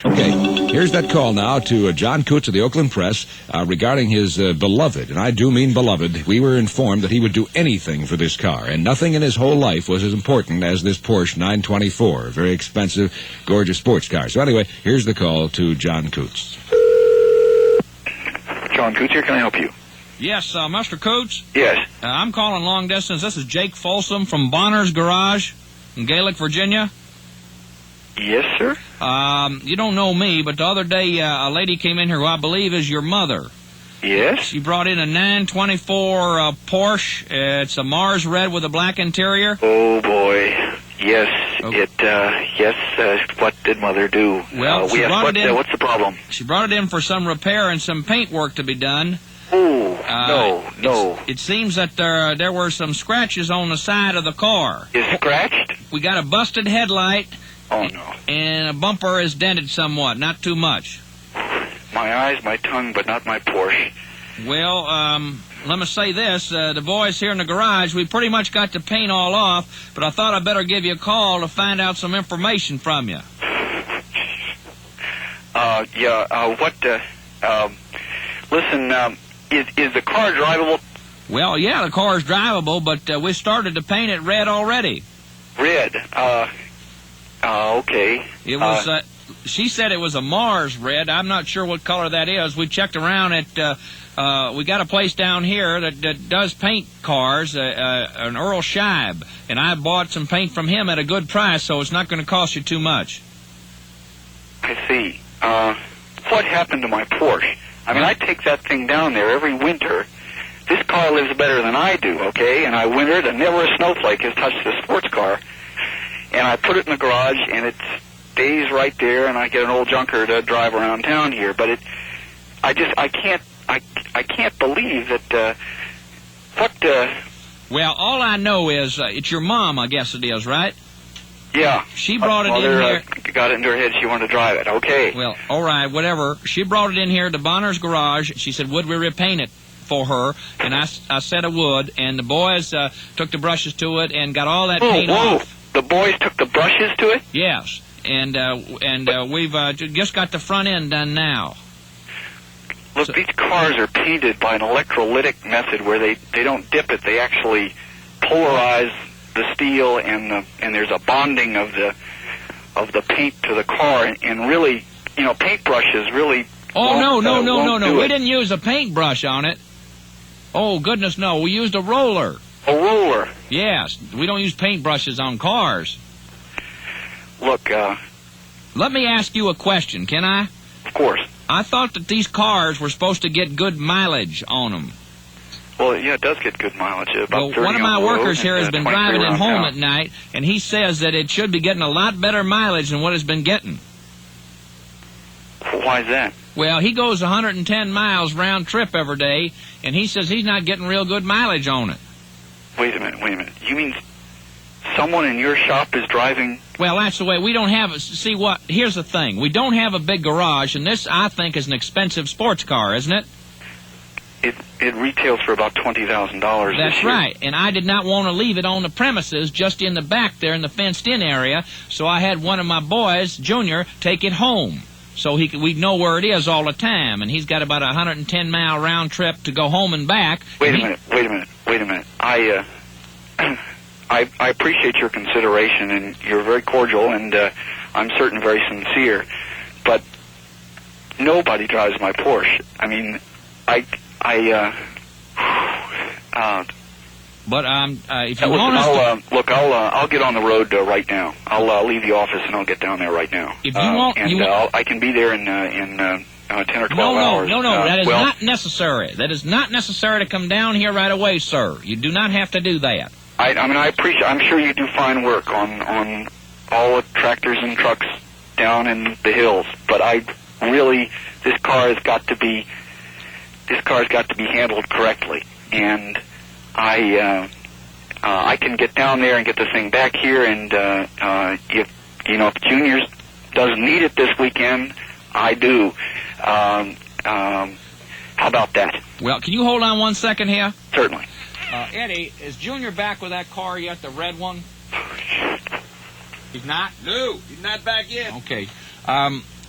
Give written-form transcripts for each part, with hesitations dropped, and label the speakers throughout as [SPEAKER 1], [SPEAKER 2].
[SPEAKER 1] Okay, here's that call now to John Coots of the Oakland Press regarding his beloved, and I do mean beloved. We were informed that he would do anything for this car, and nothing in his whole life was as important as this Porsche 924, a very expensive, gorgeous sports car. So anyway, here's the call to John Coots.
[SPEAKER 2] John Coots here, can I help you?
[SPEAKER 3] Yes, Mr. Coots?
[SPEAKER 2] Yes.
[SPEAKER 3] I'm calling long distance. This is Jake Folsom from Bonner's Garage in Gaelic, Virginia.
[SPEAKER 2] Yes, sir?
[SPEAKER 3] You don't know me, but the other day a lady came in here who I believe is your mother.
[SPEAKER 2] Yes?
[SPEAKER 3] She brought in a 924 Porsche. It's a Mars red with a black interior.
[SPEAKER 2] Oh, boy. Yes,
[SPEAKER 3] okay.
[SPEAKER 2] What did Mother do?
[SPEAKER 3] Well, she brought it in.
[SPEAKER 2] What's the problem?
[SPEAKER 3] She brought it in for some repair and some paint work to be done.
[SPEAKER 2] Oh, no.
[SPEAKER 3] It seems that there were some scratches on the side of the car.
[SPEAKER 2] Is scratched?
[SPEAKER 3] We got a busted headlight.
[SPEAKER 2] Oh, no.
[SPEAKER 3] And a bumper is dented somewhat, not too much.
[SPEAKER 2] My eyes, my tongue, but not my Porsche.
[SPEAKER 3] Well, let me say this. The boys here in the garage, we pretty much got the paint all off, but I thought I'd better give you a call to find out some information from you.
[SPEAKER 2] Listen, is the car drivable?
[SPEAKER 3] Well, yeah, the car's drivable, but we started to paint it red already.
[SPEAKER 2] Red? Okay.
[SPEAKER 3] It was, she said it was a Mars red. I'm not sure what color that is. We checked around at, we got a place down here that does paint cars, an Earl Scheib, and I bought some paint from him at a good price, so it's not going to cost you too much.
[SPEAKER 2] I see. What happened to my Porsche? I mean, I take that thing down there every winter. This car lives better than I do, okay? And I wintered, and never a snowflake has touched this sports car. And I put it in the garage, and it stays right there, and I get an old junker to drive around town here. But I can't believe that.
[SPEAKER 3] Well, all I know is it's your mom, I guess it is, right?
[SPEAKER 2] Yeah.
[SPEAKER 3] She brought it
[SPEAKER 2] Mother,
[SPEAKER 3] in here.
[SPEAKER 2] Got it into her head she wanted to drive it. Okay.
[SPEAKER 3] Well, all right, whatever. She brought it in here to Bonner's Garage. She said, would we repaint it for her? And I said I would. And the boys took the brushes to it and got all that paint off.
[SPEAKER 2] The boys took the brushes to it?
[SPEAKER 3] Yes. And we've just got the front end done now.
[SPEAKER 2] Look, these cars are painted by an electrolytic method where they don't dip it. They actually polarize the steel, and there's a bonding of the paint to the car, and really, paintbrushes really.
[SPEAKER 3] Oh no! We didn't use a paintbrush on it. Oh goodness, no! We used a roller.
[SPEAKER 2] A roller.
[SPEAKER 3] Yes, we don't use paintbrushes on cars.
[SPEAKER 2] Look,
[SPEAKER 3] let me ask you a question, can I?
[SPEAKER 2] Of course.
[SPEAKER 3] I thought that these cars were supposed to get good mileage on them.
[SPEAKER 2] Well, yeah, it does get good mileage. About 30
[SPEAKER 3] one of my
[SPEAKER 2] on the
[SPEAKER 3] workers
[SPEAKER 2] road
[SPEAKER 3] here has been driving it home
[SPEAKER 2] town.
[SPEAKER 3] at night, and he says that it should be getting a lot better mileage than what it's been getting.
[SPEAKER 2] Why is that?
[SPEAKER 3] Well, he goes 110 miles round trip every day, and he says he's not getting real good mileage on it.
[SPEAKER 2] Wait a minute. You mean someone in your shop is driving?
[SPEAKER 3] Well, that's the way. We don't have... See, here's the thing. We don't have a big garage, and this, I think, is an expensive sports car, isn't it?
[SPEAKER 2] It retails for about $20,000.
[SPEAKER 3] That's right, and I did not want to leave it on the premises, just in the back there in the fenced-in area, so I had one of my boys, Junior, take it home, so we'd know where it is all the time, and he's got about a 110-mile round trip to go home and back.
[SPEAKER 2] Wait a minute. I appreciate your consideration, and you're very cordial, and I'm certain very sincere, but nobody drives my Porsche. I mean,
[SPEAKER 3] if you want us to...
[SPEAKER 2] Look, I'll get on the road right now. I'll leave the office and I'll get down there right now.
[SPEAKER 3] If you want,
[SPEAKER 2] I can be there in 10 or 12 hours.
[SPEAKER 3] No, that is not necessary. That is not necessary to come down here right away, sir. You do not have to do that.
[SPEAKER 2] I appreciate. I'm sure you do fine work on all the tractors and trucks down in the hills, but this car has got to be handled correctly, and I can get down there and get the thing back here, and if Junior doesn't need it this weekend, I do. How about that?
[SPEAKER 3] Well, can you hold on 1 second here?
[SPEAKER 2] Certainly.
[SPEAKER 3] Eddie, is Junior back with that car yet, the red one? He's not?
[SPEAKER 4] No, he's not back yet.
[SPEAKER 3] Okay.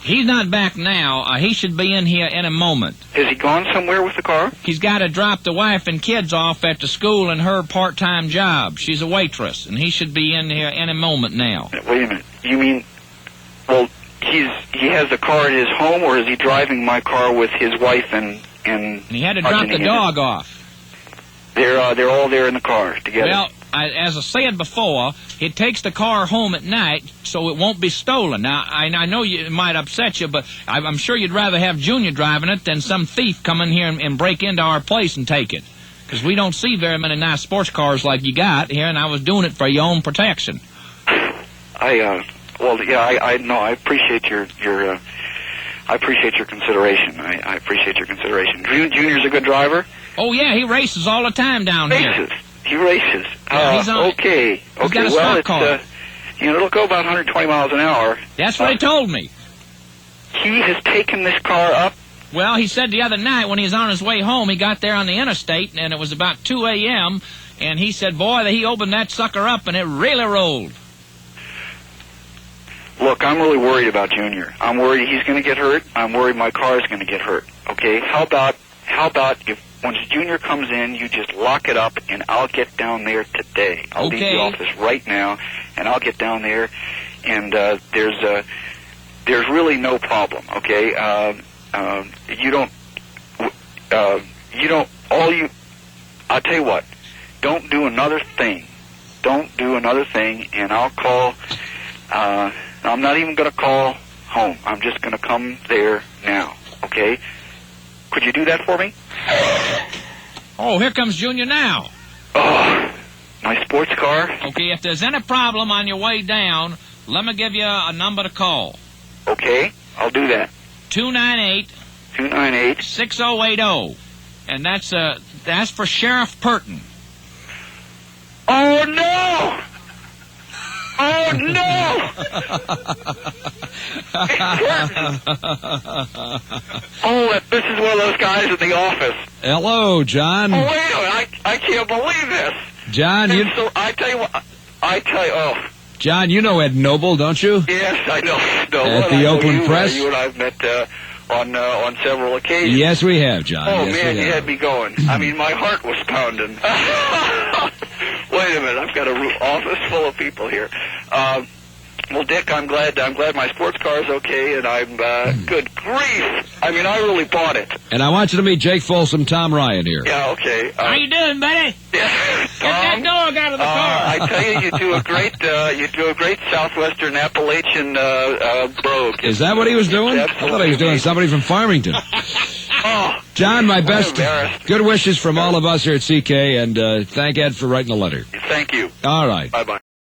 [SPEAKER 3] He's not back now. He should be in here in a moment.
[SPEAKER 2] Has he gone somewhere with the car?
[SPEAKER 3] He's got to drop the wife and kids off at the school in her part-time job. She's a waitress, and he should be in here in a moment now.
[SPEAKER 2] Wait a minute. You mean, well, he has the car at his home, or is he driving my car with his wife and
[SPEAKER 3] he had to drop the dog off.
[SPEAKER 2] They're all there in the car together.
[SPEAKER 3] Well, as I said before, it takes the car home at night so it won't be stolen. Now, I know it might upset you, but I'm sure you'd rather have Junior driving it than some thief come in here and break into our place and take it. Because we don't see very many nice sports cars like you got here, and I was doing it for your own protection.
[SPEAKER 2] I appreciate your consideration. I appreciate your consideration. Junior's a good driver?
[SPEAKER 3] Oh, yeah, he races all the time down here.
[SPEAKER 2] He races.
[SPEAKER 3] Yeah, he's on,
[SPEAKER 2] okay.
[SPEAKER 3] He's got a
[SPEAKER 2] well,
[SPEAKER 3] stock car.
[SPEAKER 2] It'll go about 120 miles an hour.
[SPEAKER 3] That's what he told me.
[SPEAKER 2] He has taken this car up?
[SPEAKER 3] Well, he said the other night when he was on his way home, he got there on the interstate, and it was about 2 a.m., and he said, boy, he opened that sucker up, and it really rolled.
[SPEAKER 2] Look, I'm really worried about Junior. I'm worried he's going to get hurt. I'm worried my car is going to get hurt. Okay? How about if once Junior comes in, you just lock it up, and I'll get down there today. I'll leave the office right now, and I'll get down there, and there's really no problem. Okay? I'll tell you what. Don't do another thing. Don't do another thing, and I'll call. I'm not even going to call home. I'm just going to come there now, okay? Could you do that for me?
[SPEAKER 3] Oh, here comes Junior now.
[SPEAKER 2] Oh, my sports car?
[SPEAKER 3] Okay, if there's any problem on your way down, let me give you a number to call.
[SPEAKER 2] Okay, I'll do that.
[SPEAKER 3] 298-6080. And that's for Sheriff Purtan.
[SPEAKER 2] Oh, no! Oh, no! This is one of those guys at the office.
[SPEAKER 1] Hello, John.
[SPEAKER 2] Oh, wait a minute. I can't believe this.
[SPEAKER 1] John,
[SPEAKER 2] So I tell you what.
[SPEAKER 1] John, you know Ed Noble, don't you?
[SPEAKER 2] Yes, I know.
[SPEAKER 1] At the Oakland Press?
[SPEAKER 2] You and I have met on several occasions.
[SPEAKER 1] Yes, we have, John.
[SPEAKER 2] Oh,
[SPEAKER 1] yes,
[SPEAKER 2] man, you had me going. I mean, my heart was pounding. Wait a minute, I've got an office full of people here. Well, Dick, I'm glad my sports car is okay, and I'm, good grief. I mean, I really bought it.
[SPEAKER 1] And I want you to meet Jake Folsom, Tom Ryan here.
[SPEAKER 2] Yeah, okay.
[SPEAKER 3] How you doing, buddy?
[SPEAKER 2] Yeah,
[SPEAKER 3] Get that dog out of the car.
[SPEAKER 2] I tell you, you do a great Southwestern Appalachian, brogue.
[SPEAKER 1] Is that what he was doing? I thought he was doing somebody from Farmington.
[SPEAKER 2] Oh,
[SPEAKER 1] John, my best
[SPEAKER 2] embarrassed.
[SPEAKER 1] good wishes from all of us here at CK, and thank Ed for writing the letter.
[SPEAKER 2] Thank you.
[SPEAKER 1] All right.
[SPEAKER 2] Bye-bye.